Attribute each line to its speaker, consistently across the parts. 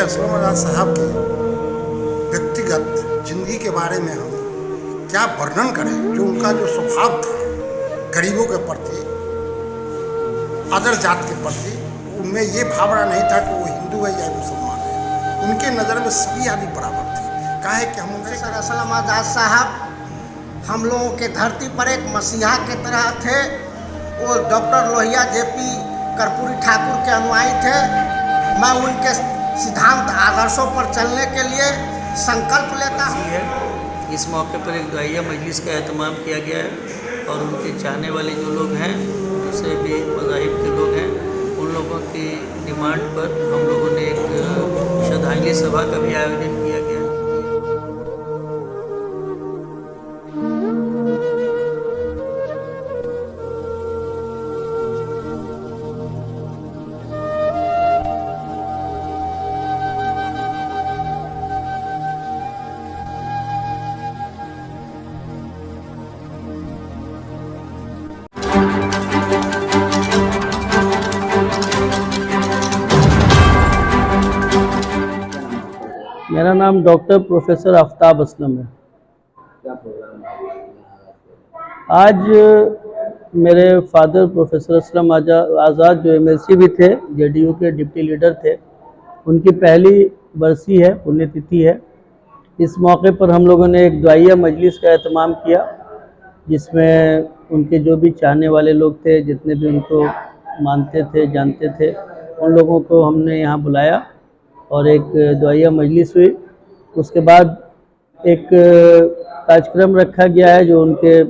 Speaker 1: असलम आज़ाद साहब के व्यक्तिगत जिंदगी के बारे में हम क्या वर्णन करें। जो उनका जो स्वभाव था गरीबों के प्रति, अदर जात के प्रति, उनमें ये भावना नहीं था कि वो हिंदू है या मुसलमान है। उनके नज़र में सभी आदमी बराबर थे। काहे कि हम उनसे
Speaker 2: असलम आज़ाद साहब हम लोगों के धरती पर एक मसीहा के तरह थे। वो डॉक्टर लोहिया जेपी कर्पूरी ठाकुर के अनुयायी थे। मैं उनके सिद्धांत आदर्शों पर चलने के लिए संकल्प लेता हूँ।
Speaker 3: इस मौके पर एक दुआया मजलिस का एहतमाम किया गया है और उनके चाहने वाले जो लोग हैं, दूसरे भी मज़ाहिब के लोग हैं, उन लोगों की डिमांड पर हम लोगों ने एक श्रद्धांजलि सभा का भी आयोजन किया गया। मेरा नाम डॉक्टर प्रोफेसर आफ्ताब असलम है। आज मेरे फादर प्रोफेसर असलम आज़ाद जो MLC भी थे, JDU के डिप्टी लीडर थे, उनकी पहली बरसी है, पुण्यतिथि है। इस मौके पर हम लोगों ने एक दुआया मजलिस का एहतमाम किया, जिसमें उनके जो भी चाहने वाले लोग थे, जितने भी उनको मानते थे, जानते थे, उन लोगों को हमने यहाँ बुलाया और एक दुआया मजलिस हुई। उसके बाद एक कार्यक्रम रखा गया है। जो उनके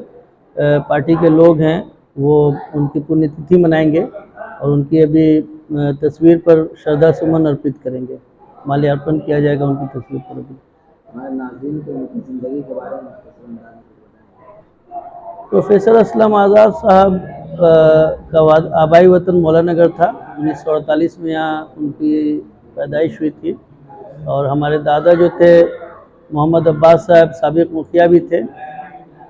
Speaker 3: पार्टी के लोग हैं वो उनकी पुण्यतिथि मनाएंगे और उनकी अभी तस्वीर पर श्रद्धा सुमन अर्पित करेंगे, माल्यार्पण किया जाएगा उनकी तस्वीर पर। अभी प्रोफेसर असलम आज़ाद साहब का आबाई वतन मौलानगर था। 1948 में यहाँ उनकी पैदाइश हुई थी और हमारे दादा जो थे मोहम्मद अब्बास साहब साबिक मुखिया भी थे।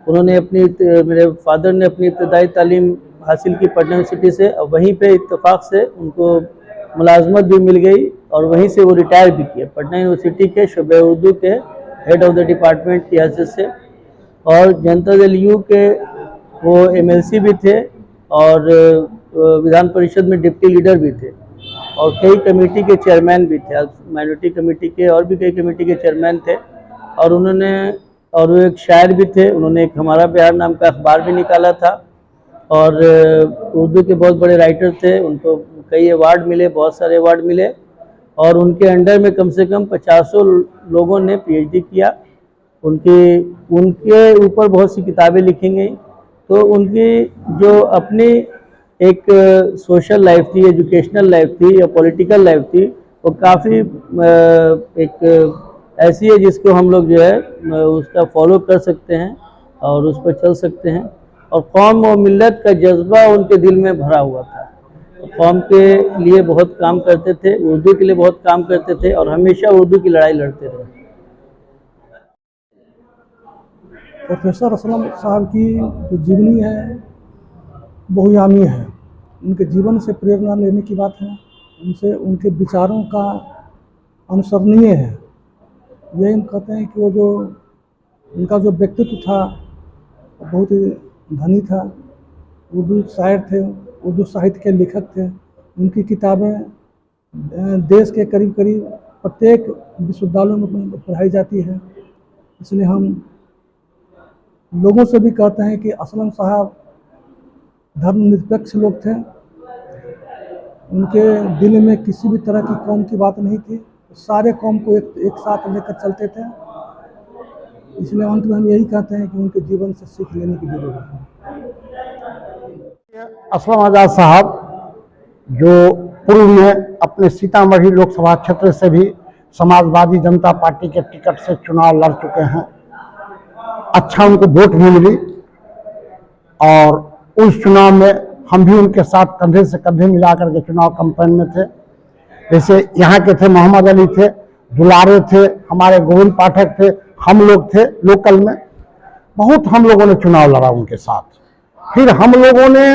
Speaker 3: उन्होंने मेरे फादर ने अपनी इब्तदाई तालीम हासिल की पटना यूनिवर्सिटी से और वहीं पे इत्तेफाक से उनको मुलाजमत भी मिल गई और वहीं से वो रिटायर भी किए पटना यूनिवर्सिटी के शोबे उर्दू के हेड ऑफ द डिपार्टमेंट की हैसियत से। और जनता दल यू के वो MLC भी थे और विधान परिषद में डिप्टी लीडर भी थे और कई कमेटी के चेयरमैन भी थे, माइनॉरिटी कमेटी के और भी कई कमेटी के चेयरमैन थे। और वो एक शायर भी थे। उन्होंने एक हमारा बिहार नाम का अखबार भी निकाला था और उर्दू के बहुत बड़े राइटर थे। उनको कई अवार्ड मिले, बहुत सारे अवार्ड मिले और उनके अंडर में कम से कम 50 लोगों ने PhD किया। उनके ऊपर बहुत सी किताबें लिखी गई। तो उनकी जो अपनी एक सोशल लाइफ थी, एजुकेशनल लाइफ थी या पॉलिटिकल लाइफ थी, वो काफ़ी एक ऐसी है जिसको हम लोग जो है उसका फॉलो कर सकते हैं और उस पर चल सकते हैं। और कौम और मिल्लत का जज्बा उनके दिल में भरा हुआ था। कौम के लिए बहुत काम करते थे, उर्दू के लिए बहुत काम करते थे और हमेशा उर्दू की लड़ाई लड़ते रहे।
Speaker 4: प्रोफेसर असलम साहब की जो जीवनी है बहुयामी है। उनके जीवन से प्रेरणा लेने की बात है। उनके विचारों का अनुसरणीय है। यही हम कहते हैं कि उनका जो व्यक्तित्व था बहुत ही धनी था। उर्दू शायर थे, उर्दू साहित्य के लेखक थे। उनकी किताबें देश के करीब करीब प्रत्येक विश्वविद्यालयों में पढ़ाई जाती है। इसलिए हम लोगों से भी कहते हैं कि असलम साहब धर्मनिरपेक्ष लोग थे। उनके दिल में किसी भी तरह की कौम की बात नहीं थी। सारे कौम को एक साथ लेकर चलते थे। इसलिए अंत में हम यही कहते हैं कि उनके जीवन से सीख लेने की जरूरत है।
Speaker 5: असलम आज़ाद साहब जो पूर्व में अपने सीतामढ़ी लोकसभा क्षेत्र से भी समाजवादी जनता पार्टी के टिकट से चुनाव लड़ चुके हैं। अच्छा उनको वोट भी मिली और उस चुनाव में हम भी उनके साथ कंधे से कंधे मिलाकर के चुनाव कैंपेन में थे। जैसे यहाँ के थे मोहम्मद अली थे, दुलारे थे, हमारे गोविंद पाठक थे, हम लोग थे लोकल में। बहुत हम लोगों ने चुनाव लड़ा उनके साथ। फिर हम लोगों ने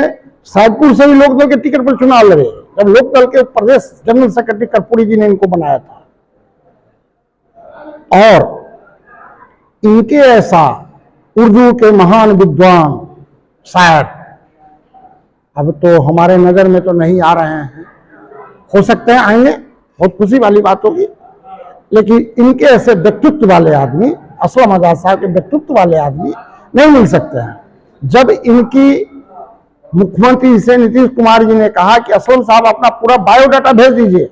Speaker 5: सैदपुर से भी लोकदल के टिकट पर चुनाव लड़े। जब लोकदल के प्रदेश जनरल सेक्रेटरी कर्पूरी जी ने इनको बनाया था और इनके ऐसा उर्दू के महान विद्वान शायर अब तो हमारे नज़र में तो नहीं आ रहे हैं, हो सकते हैं आएंगे, बहुत खुशी वाली बात होगी, लेकिन इनके ऐसे व्यक्तित्व वाले आदमी, असलम आजाद साहब के व्यक्तित्व वाले आदमी नहीं मिल सकते हैं। जब इनकी मुख्यमंत्री से नीतीश कुमार जी ने कहा कि असलम साहब अपना पूरा बायोडाटा भेज दीजिए,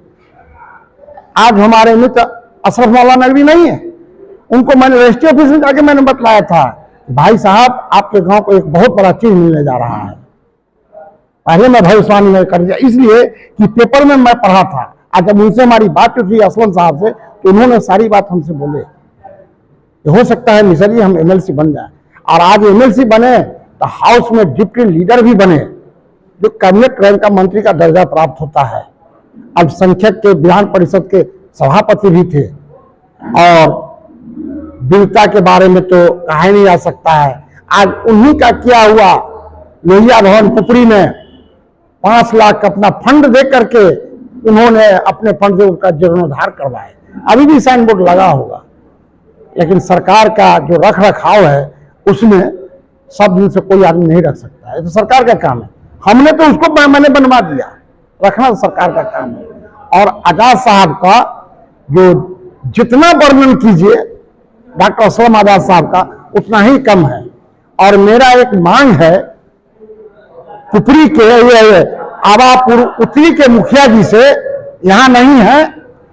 Speaker 5: आज हमारे मित्र अशरफ मौलाना नकवी नहीं है, उनको मैंने रजिस्ट्री ऑफिस में जाके मैंने बतलाया था, भाई साहब आपके गांव को एक बहुत बड़ा चीज मिलने जा रहा है। पहले मैं भविष्यवाणी में कर दिया, इसलिए कि पेपर में मैं पढ़ा था। आज जब उनसे हमारी बात हुई असलम साहब से, तो उन्होंने सारी बात हमसे बोले, हो सकता है मिसर जी हम एमएलसी बन जाए, और आज एमएलसी बने तो हाउस में डिप्टी लीडर भी बने, जो कैबिनेट रैंक का मंत्री का दर्जा प्राप्त होता है। अल्पसंख्यक के विधान परिषद के सभापति भी थे, और वीरता के बारे में तो कहा ही नहीं जा सकता है। आज उन्हीं का किया हुआ लोहिया भवन पुपरी में 5 लाख अपना फंड दे करके उन्होंने अपने फंड से उनका जीर्णोद्धार करवाए। अभी भी साइन बोर्ड लगा होगा, लेकिन सरकार का जो रख रखाव है उसमें सब दिन से कोई आदमी नहीं रख सकता है, तो सरकार का काम है। हमने तो उसको मैंने बनवा दिया, रखना तो सरकार का काम है। और आजाद साहब का जो जितना वर्णन कीजिए डॉक्टर असलम आजाद साहब का उतना ही कम है। और मेरा एक मांग है पुपरी के आवापुर उत्तरी के मुखिया जी से, यहां नहीं है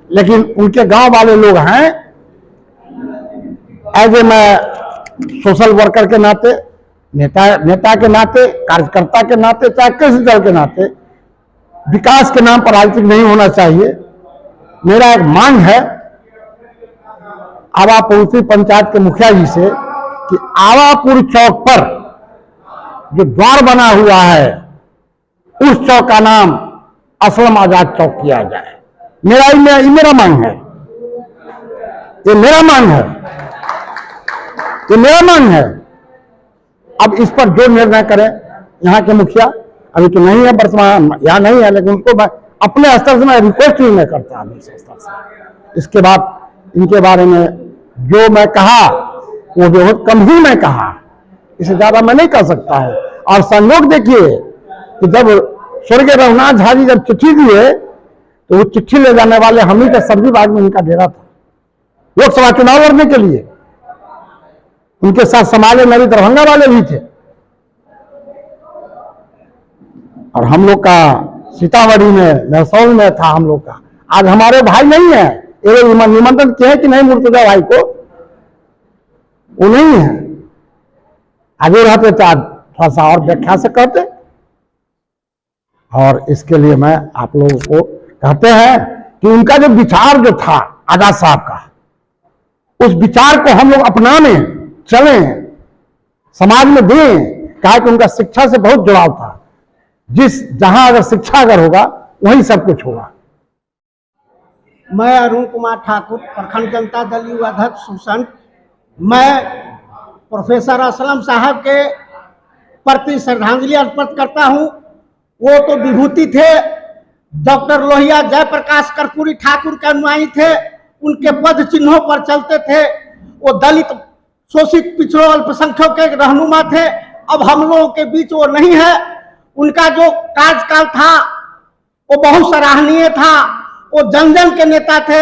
Speaker 5: लेकिन उनके गांव वाले लोग हैं, एज ए मैं सोशल वर्कर के नाते, नेता के नाते, कार्यकर्ता के नाते, चाहे किसी दल के नाते, विकास के नाम पर राजनीति नहीं होना चाहिए। मेरा एक मांग है आवापुर उत्तरी पंचायत के मुखिया जी से कि आवापुर चौक पर जो द्वार बना हुआ है उस चौक का नाम असलम आजाद चौक किया जाए। मेरा मांग है, ये मेरा मांग है, ये मेरा मांग है। अब इस पर जो निर्णय करें यहाँ के मुखिया, अभी तो नहीं है वर्तमान, यहाँ नहीं है, लेकिन उनको अपने स्तर से मैं रिक्वेस्ट ही मैं करता हूँ स्तर से। इसके बाद इनके बारे में जो मैं कहा वो बहुत कम ही मैं कहा, इससे ज्यादा मैं नहीं कह सकता हूँ। और संयोग देखिए कि जब स्वर्गीय रघुनाथ झा जी जब चिट्ठी दिए तो वो चिट्ठी ले जाने वाले हम ही का सब्जी बाग में इनका डेरा था, लोकसभा चुनाव लड़ने के लिए। उनके साथ समाले नवी दरभंगा वाले भी थे, और हम लोग का सीतामढ़ी में महसौल में था हम लोग का। आज हमारे भाई नहीं है, निमंत्रण किए कि नहीं मुर्तजा भाई को, वो नहीं है। आगे रहते तो आज थोड़ा सा और व्याख्या से कहते। और इसके लिए मैं आप लोगों को कहते हैं कि उनका जो विचार जो था आजाद साहब का, उस विचार को हम लोग अपनाने चलें, समाज में दें। कहा कि उनका शिक्षा से बहुत जुड़ाव था, जहां अगर शिक्षा अगर होगा वहीं सब कुछ होगा।
Speaker 2: मैं अरुण कुमार ठाकुर, प्रखंड जनता दल युवा अध्यक्ष सुसंत। मैं प्रोफेसर असलम साहब के प्रति श्रद्धांजलि अर्पित करता हूं। वो तो विभूति थे, डॉक्टर लोहिया जयप्रकाश कर्पूरी ठाकुर के अनुयायी थे, उनके पद चिन्हों पर चलते थे। वो दलित, शोषित, पिछड़ों, अल्पसंख्यकों के रहनुमा थे। अब हम लोगों के बीच वो नहीं है। उनका जो कार्यकाल था वो बहुत सराहनीय था। वो जन जन के नेता थे,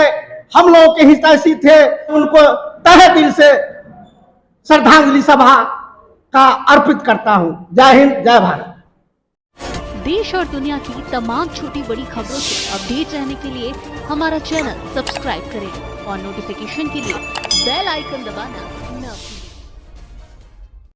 Speaker 2: हम लोगों के हितैषी थे। उनको तहे दिल से श्रद्धांजलि सभा का अर्पित करता हूं। जय हिंद, जय भारत।
Speaker 6: देश और दुनिया की तमाम छोटी बड़ी खबरों से अपडेट रहने के लिए हमारा चैनल सब्सक्राइब करें और नोटिफिकेशन के लिए बेल आइकन दबाना